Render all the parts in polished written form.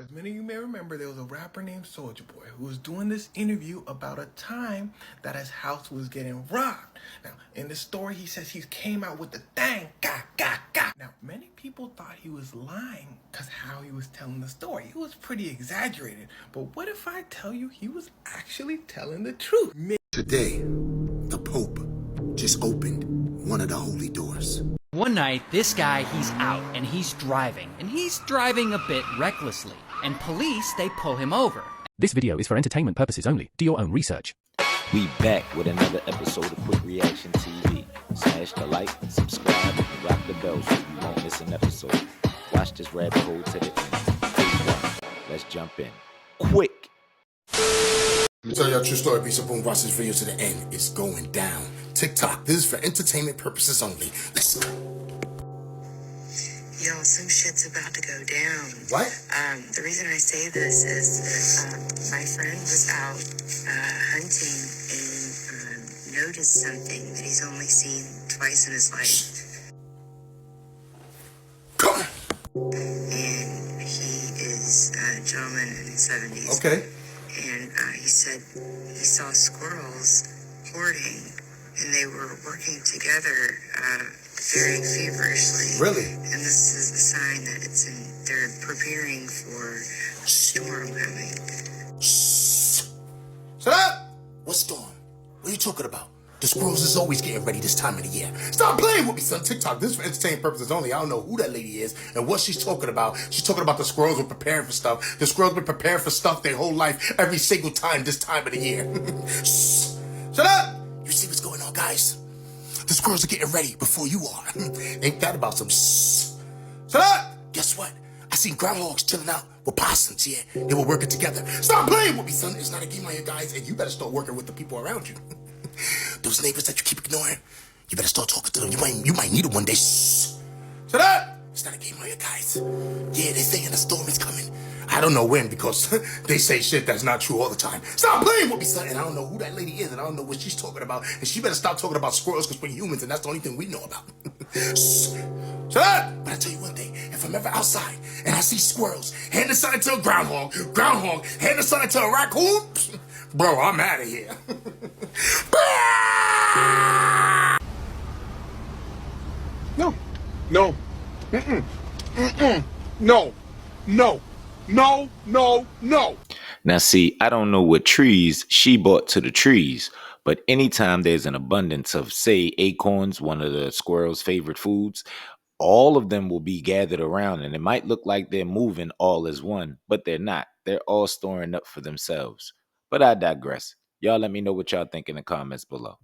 As many of you may remember, there was a rapper named Soulja Boy who was doing this interview about a time that his house was getting robbed. Now, in the story, he says he came out with the thang, ga, ga, ga. Now, many people thought he was lying because how he was telling the story. It was pretty exaggerated. But what if I tell you he was actually telling the truth? Today, the Pope just opened one of the holy doors. One night, this guy, he's out, and he's driving a bit recklessly, and police, they pull him over. This video is for entertainment purposes only. Do your own research. We back with another episode of Quik Reaction TV. Smash the like, subscribe, and rock the bell so you won't miss an episode. Watch this rabbit hole to the end. Let's jump in. Quick! Let me tell y'all a true story. Piece of boom. Watch this video to the end. It's going down. TikTok. This is for entertainment purposes only. Let's go. Yo, some shit's about to go down. What? The reason I say this is that my friend was out hunting and noticed something that he's only seen twice in his life. Come on. And he is a gentleman in his 70s. Okay. And he said he saw squirrels hoarding, and they were working together very feverishly. Really? And this is a sign that they're preparing for a storm coming. Shh. Shut up! What storm? What are you talking about? The squirrels is always getting ready this time of the year. Stop playing with me, son. TikTok. This is for entertainment purposes only. I don't know who that lady is and what she's talking about. She's talking about the squirrels were preparing for stuff. The squirrels been preparing for stuff their whole life, every single time this time of the year. Shh. Shut up! You see what's going on, guys? The squirrels are getting ready before you are. Ain't that about some shh? Shut up! Guess what? I seen groundhogs chilling out with possums here. They were working together. Stop playing with me, son. It's not a game out here, guys, and you better start working with the people around you. Those neighbors that you keep ignoring, you better start talking to them. You might need it one day. Shh. Shut up! It's not a game out here, guys. Yeah, they saying a storm is coming. I don't know when because they say shit that's not true all the time. Stop playing with me, son. And I don't know who that lady is, and I don't know what she's talking about. And she better stop talking about squirrels because we're humans, and that's the only thing we know about. Shh. Shut up! But I tell you one thing, if I'm ever outside and I see squirrels hand the sign to a groundhog, hand the sign to a raccoon, bro, I'm out of here. No. No. No. No. No, no, no. Now see, I don't know what trees she bought to the trees, but anytime there's an abundance of, say, acorns, one of the squirrel's favorite foods, all of them will be gathered around, and it might look like they're moving all as one, but they're not. They're all storing up for themselves. But I digress. Y'all let me know what y'all think in the comments below.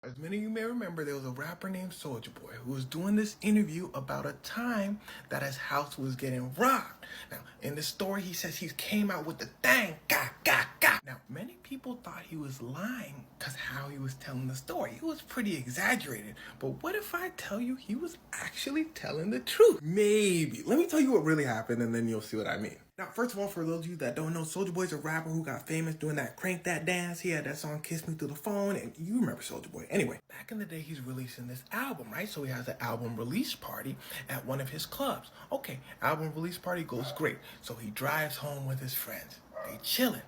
As many of you may remember, there was a rapper named Soulja Boy who was doing this interview about a time that his house was getting robbed. Now, in the story, he says he came out with the thang, ga, ga, ga. Now, many people thought he was lying because how he was telling the story. It was pretty exaggerated. But what if I tell you he was actually telling the truth? Maybe. Let me tell you what really happened, and then you'll see what I mean. Now, first of all, for those of you that don't know, Soulja Boy's a rapper who got famous doing that Crank That dance. He had that song Kiss Me Through the Phone, and you remember Soulja Boy. Anyway, back in the day, he's releasing this album, right? So he has an album release party at one of his clubs. Okay, album release party goes great. So he drives home with his friends. They chilling.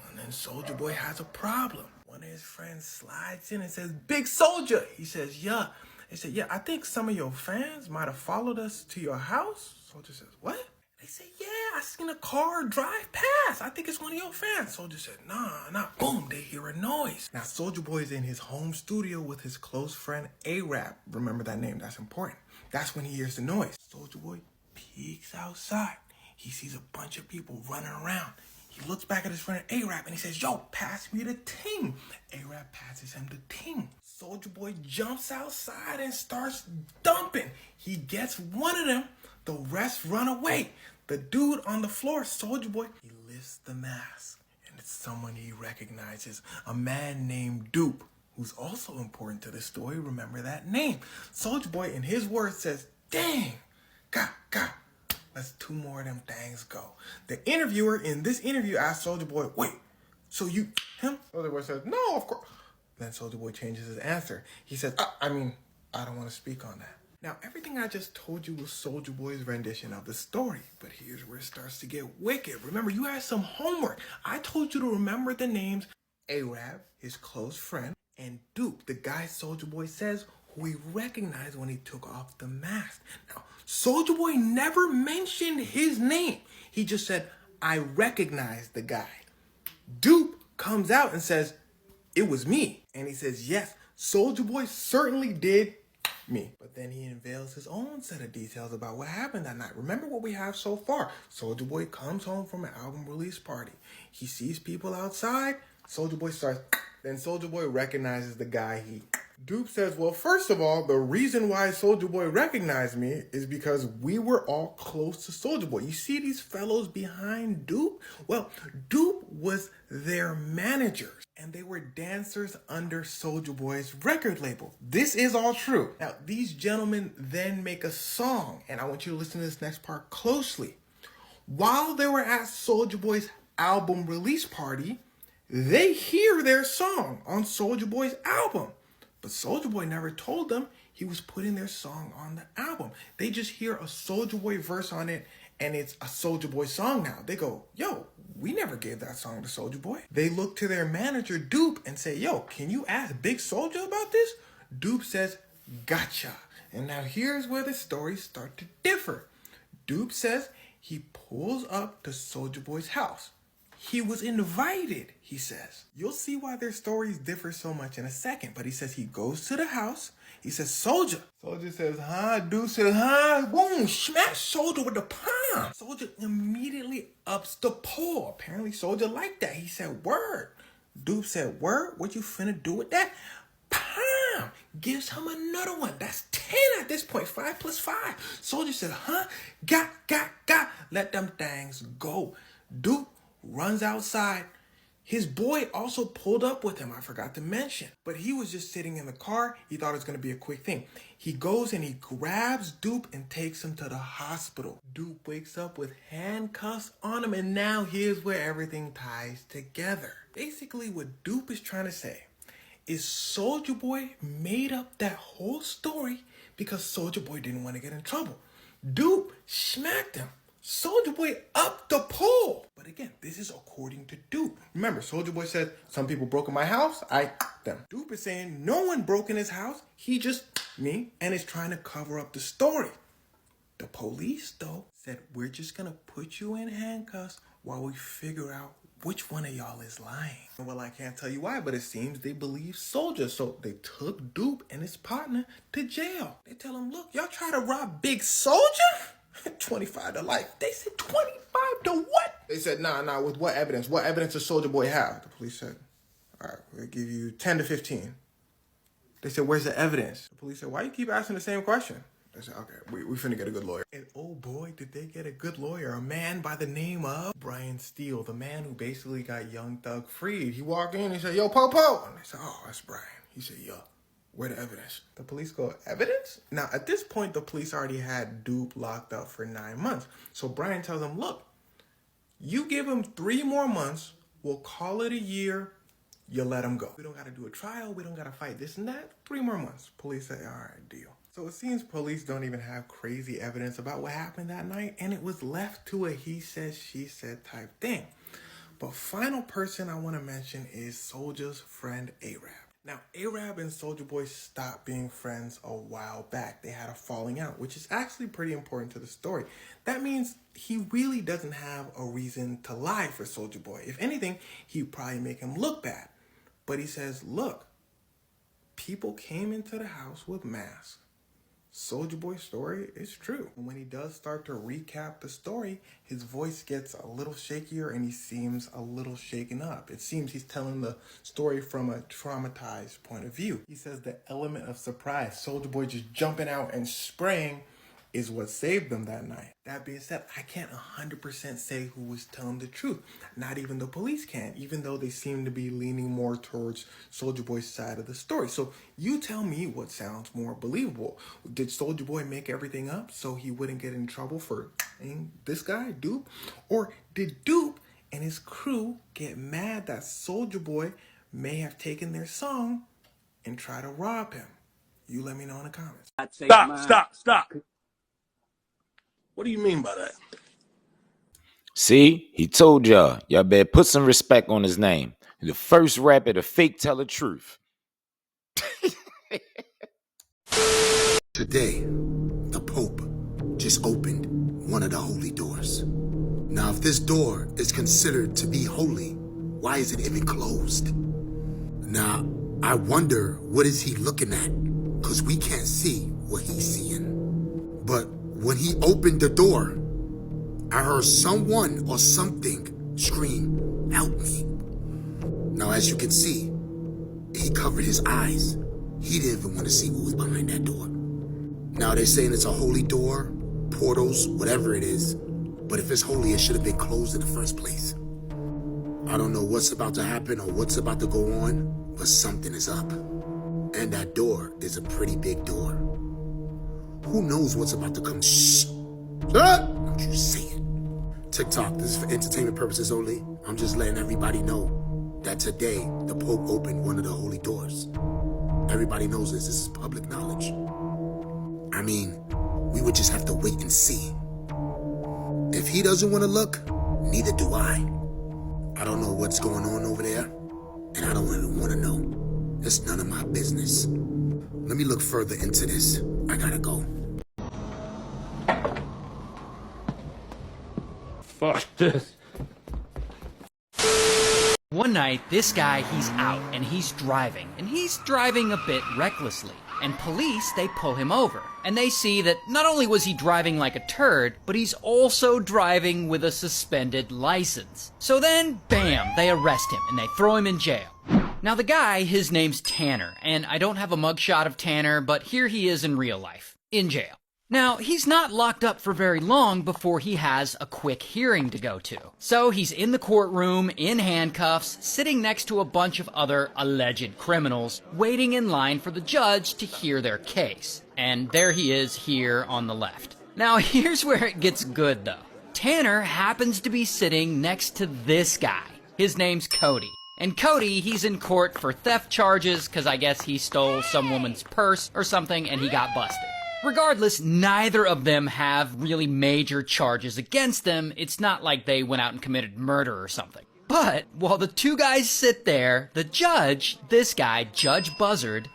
And then Soulja Boy has a problem. One of his friends slides in and says, "Big Soulja." He says, "Yeah." They said, "Yeah, I think some of your fans might have followed us to your house." Soulja says, "What?" They say, "Yeah, I seen a car drive past. I think it's one of your fans." Soulja said, Nah. Boom, they hear a noise. Now, Soulja Boy is in his home studio with his close friend, A-Rap. Remember that name, that's important. That's when he hears the noise. Soulja Boy peeks outside. He sees a bunch of people running around. He looks back at his friend, A-Rap, and he says, "Yo, pass me the ting." A-Rap passes him the ting. Soulja Boy jumps outside and starts dumping. He gets one of them. The rest run away. The dude on the floor, Soulja Boy, he lifts the mask, and it's someone he recognizes, a man named Dupe, who's also important to the story. Remember that name. Soulja Boy, in his words, says, "Dang, God, let's two more of them things go." The interviewer in this interview asked Soulja Boy, "Wait, so you him?" Soulja Boy says, "No, of course." Then Soulja Boy changes his answer. He says, I don't want to speak on that." Now, everything I just told you was Soulja Boy's rendition of the story, but here's where it starts to get wicked. Remember, you had some homework. I told you to remember the names Arab, his close friend, and Duke, the guy Soulja Boy says who he recognized when he took off the mask. Now, Soulja Boy never mentioned his name. He just said, I recognize the guy. Duke comes out and says, it was me. And he says, yes, Soulja Boy certainly did me. But then he unveils his own set of details about what happened that night. Remember what we have so far. Soulja Boy comes home from an album release party. He sees people outside. Soulja Boy starts, then Soulja Boy recognizes the guy he. Dupe says, well, first of all, the reason why Soulja Boy recognized me is because we were all close to Soulja Boy. You see these fellows behind Dupe? Well, Dupe was their managers, and they were dancers under Soulja Boy's record label. This is all true. Now, these gentlemen then make a song, and I want you to listen to this next part closely. While they were at Soulja Boy's album release party, they hear their song on Soulja Boy's album. But Soulja Boy never told them he was putting their song on the album. They just hear a Soulja Boy verse on it, and it's a Soulja Boy song now. They go, yo, we never gave that song to Soulja Boy. They look to their manager, Dupe, and say, yo, can you ask Big Soulja about this? Dupe says, gotcha. And now here's where the stories start to differ. Dupe says he pulls up to Soulja Boy's house. He was invited, he says. You'll see why their stories differ so much in a second, but he says he goes to the house. He says, Soulja. Soulja says, huh? Dude says, huh? Boom, smash Soulja with the palm. Soulja immediately ups the pole. Apparently, Soulja liked that. He said, word. Dude said, word? What you finna do with that? Palm. Gives him another one. That's 10 at this point. 5 plus 5. Soulja said, huh? Got. Let them things go. Dude runs outside. His boy also pulled up with him, I forgot to mention. But he was just sitting in the car. He thought it was going to be a quick thing. He goes and he grabs Dupe and takes him to the hospital. Dupe wakes up with handcuffs on him, and now here's where everything ties together. Basically, what Dupe is trying to say is Soulja Boy made up that whole story because Soulja Boy didn't want to get in trouble. Dupe smacked him. Soulja Boy up the pole. But again, this is according to Dupe. Remember, Soulja Boy said, some people broke in my house, I them. Dupe is saying no one broke in his house, he just me, and is trying to cover up the story. The police, though, said, we're just gonna put you in handcuffs while we figure out which one of y'all is lying. Well, I can't tell you why, but it seems they believe Soulja, so they took Dupe and his partner to jail. They tell him, look, y'all try to rob Big Soulja? 25 to life. They said 25 to what? They said, nah, with what evidence? What evidence does Soulja Boy have? The police said, all right, we'll give you 10 to 15. They said, where's the evidence? The police said, why you keep asking the same question? They said, okay, we finna get a good lawyer. And oh boy, did they get a good lawyer. A man by the name of Brian Steele, the man who basically got Young Thug freed. He walked in and said, yo, Popo. And they said, oh, that's Brian. He said, yo. Where the evidence? The police go, evidence? Now, at this point, the police already had Dupe locked up for 9 months. So Brian tells him, look, you give him 3 more months, we'll call it a year, you let him go. We don't got to do a trial, we don't got to fight this and that. 3 more months. Police say, all right, deal. So it seems police don't even have crazy evidence about what happened that night, and it was left to a he said, she said type thing. But final person I want to mention is Soulja's friend Arab. Now, Arab and Soulja Boy stopped being friends a while back. They had a falling out, which is actually pretty important to the story. That means he really doesn't have a reason to lie for Soulja Boy. If anything, he'd probably make him look bad. But he says, look, people came into the house with masks. Soulja Boy's story is true. And when he does start to recap the story, his voice gets a little shakier and he seems a little shaken up. It seems he's telling the story from a traumatized point of view. He says the element of surprise, Soulja Boy just jumping out and spraying, is what saved them that night. That being said, I can't 100% say who was telling the truth. Not even the police can, even though they seem to be leaning more towards Soulja Boy's side of the story. So you tell me what sounds more believable. Did Soulja Boy make everything up so he wouldn't get in trouble for this guy, Dupe? Or did Dupe and his crew get mad that Soulja Boy may have taken their song and try to rob him? You let me know in the comments. Stop. What do you mean by that? See, he told y'all better put some respect on his name. The first rapper to fake tell the truth. Today, the Pope just opened one of the holy doors. Now, if this door is considered to be holy, why is it even closed? Now, I wonder what is he looking at, because we can't see what he's seeing. But when he opened the door, I heard someone or something scream, "Help me." Now, as you can see, he covered his eyes. He didn't even want to see what was behind that door. Now, they're saying it's a holy door, portals, whatever it is. But if it's holy, it should have been closed in the first place. I don't know what's about to happen or what's about to go on, but something is up. And that door is a pretty big door. Who knows what's about to come? Shh! Don't you say it. TikTok, this is for entertainment purposes only. I'm just letting everybody know that today the Pope opened one of the holy doors. Everybody knows this. This is public knowledge. I mean, we would just have to wait and see. If he doesn't want to look, neither do I. I don't know what's going on over there, and I don't even want to know. It's none of my business. Let me look further into this. I gotta go. Fuck this. One night, this guy, he's out, and he's driving a bit recklessly. And police, they pull him over. And they see that not only was he driving like a turd, but he's also driving with a suspended license. So then, bam, they arrest him, and they throw him in jail. Now the guy, his name's Tanner, and I don't have a mugshot of Tanner, but here he is in real life, in jail. Now, he's not locked up for very long before he has a quick hearing to go to. So he's in the courtroom, in handcuffs, sitting next to a bunch of other alleged criminals, waiting in line for the judge to hear their case. And there he is here on the left. Now, here's where it gets good, though. Tanner happens to be sitting next to this guy. His name's Cody. And Cody, he's in court for theft charges, because I guess he stole some woman's purse or something and he got busted. Regardless, neither of them have really major charges against them. It's not like they went out and committed murder or something. But while the two guys sit there, the judge, this guy, Judge Buzzard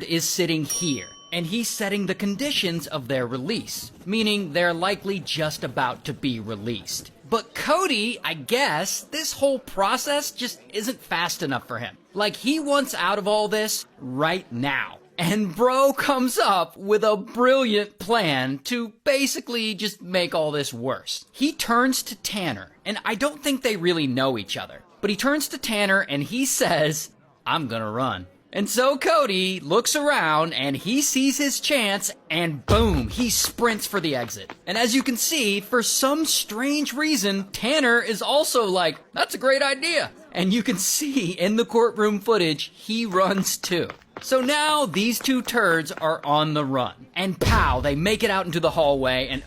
is sitting here. And he's setting the conditions of their release, meaning they're likely just about to be released. But Cody, I guess, this whole process just isn't fast enough for him. Like, he wants out of all this right now. And bro comes up with a brilliant plan to basically just make all this worse. He turns to Tanner, and I don't think they really know each other, but he turns to Tanner and he says, "I'm gonna run." And so Cody looks around and he sees his chance and boom, he sprints for the exit. And as you can see, for some strange reason, Tanner is also like, "That's a great idea." And you can see in the courtroom footage, he runs too. So now these two turds are on the run. And pow, they make it out into the hallway and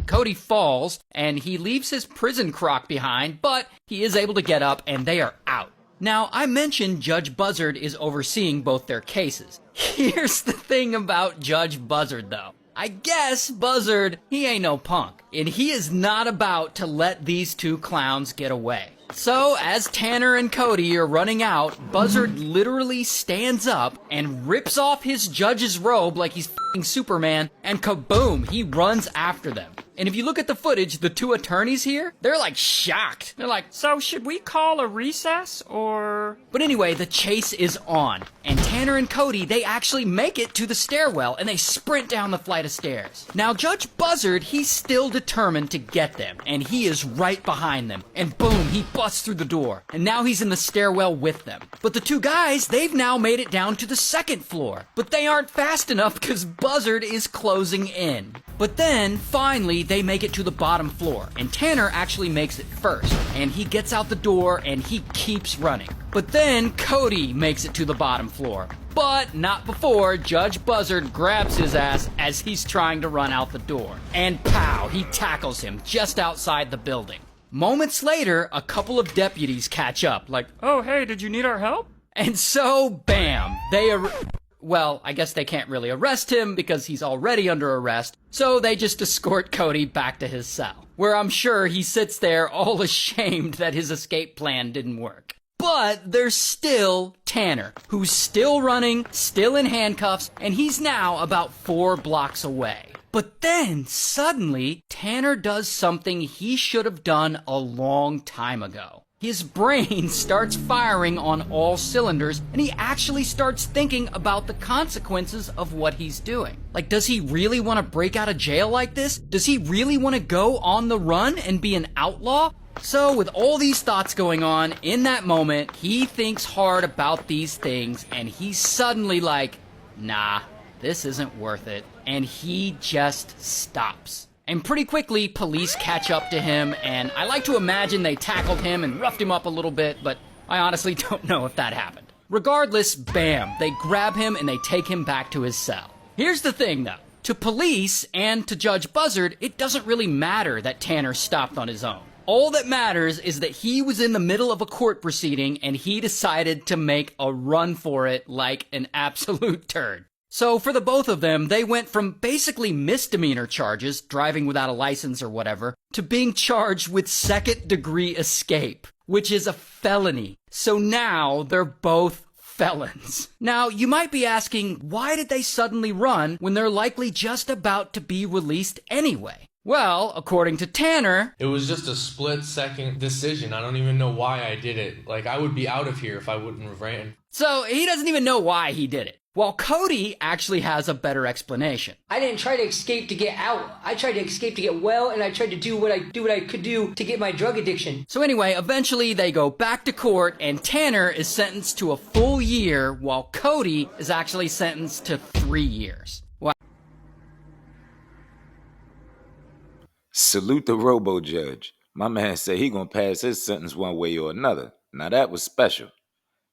Cody falls and he leaves his prison crock behind, but he is able to get up and they are out. Now, I mentioned Judge Buzzard is overseeing both their cases. Here's the thing about Judge Buzzard, though. I guess Buzzard, he ain't no punk, and he is not about to let these two clowns get away. So, as Tanner and Cody are running out, Buzzard literally stands up and rips off his judge's robe like he's f***ing Superman, and kaboom, he runs after them. And if you look at the footage, the two attorneys here, they're like shocked. They're like, "So should we call a recess or?" But anyway, the chase is on. And Tanner and Cody, they actually make it to the stairwell and they sprint down the flight of stairs. Now Judge Buzzard, he's still determined to get them. And he is right behind them. And boom, he busts through the door. And now he's in the stairwell with them. But the two guys, they've now made it down to the second floor. But they aren't fast enough because Buzzard is closing in. But then, finally, they make it to the bottom floor, and Tanner actually makes it first, and he gets out the door, and he keeps running. But then, Cody makes it to the bottom floor, but not before Judge Buzzard grabs his ass as he's trying to run out the door. And pow, he tackles him just outside the building. Moments later, a couple of deputies catch up, like, "Oh, hey, did you need our help?" And so, bam, well, I guess they can't really arrest him because he's already under arrest, so they just escort Cody back to his cell, where I'm sure he sits there all ashamed that his escape plan didn't work. But there's still Tanner, who's still running, still in handcuffs, and he's now about 4 blocks away. But then, suddenly, Tanner does something he should have done a long time ago. His brain starts firing on all cylinders, and he actually starts thinking about the consequences of what he's doing. Like, does he really want to break out of jail like this? Does he really want to go on the run and be an outlaw? So, with all these thoughts going on, in that moment, he thinks hard about these things, and he's suddenly like, nah, this isn't worth it. And he just stops. And pretty quickly, police catch up to him, and I like to imagine they tackled him and roughed him up a little bit, but I honestly don't know if that happened. Regardless, bam, they grab him and they take him back to his cell. Here's the thing, though. To police and to Judge Buzzard, it doesn't really matter that Tanner stopped on his own. All that matters is that he was in the middle of a court proceeding and he decided to make a run for it like an absolute turd. So for the both of them, they went from basically misdemeanor charges, driving without a license or whatever, to being charged with second-degree escape, which is a felony. So now they're both felons. Now, you might be asking, why did they suddenly run when they're likely just about to be released anyway? Well, according to Tanner, it was just a split-second decision. I don't even know why I did it. Like, I would be out of here if I wouldn't have ran. So he doesn't even know why he did it. While Cody actually has a better explanation. I didn't try to escape to get out. I tried to escape to get well, and I tried to do what I could do to get my drug addiction. So anyway, eventually they go back to court, and Tanner is sentenced to a full year, while Cody is actually sentenced to 3 years. Wow. Salute the robo judge. My man said he gonna pass his sentence one way or another. Now that was special.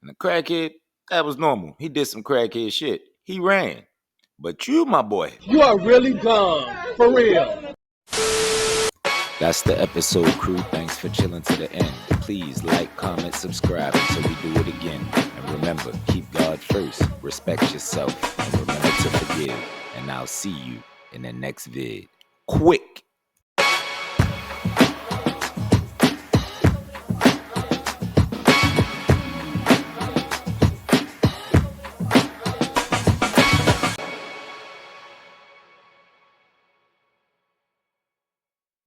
And the crackhead, that was normal. He did some crackhead shit. He ran. But you, my boy. You are really dumb. For real. That's the episode, crew. Thanks for chilling to the end. Please like, comment, subscribe until we do it again. And remember, keep God first. Respect yourself. And remember to forgive. And I'll see you in the next vid. Quick.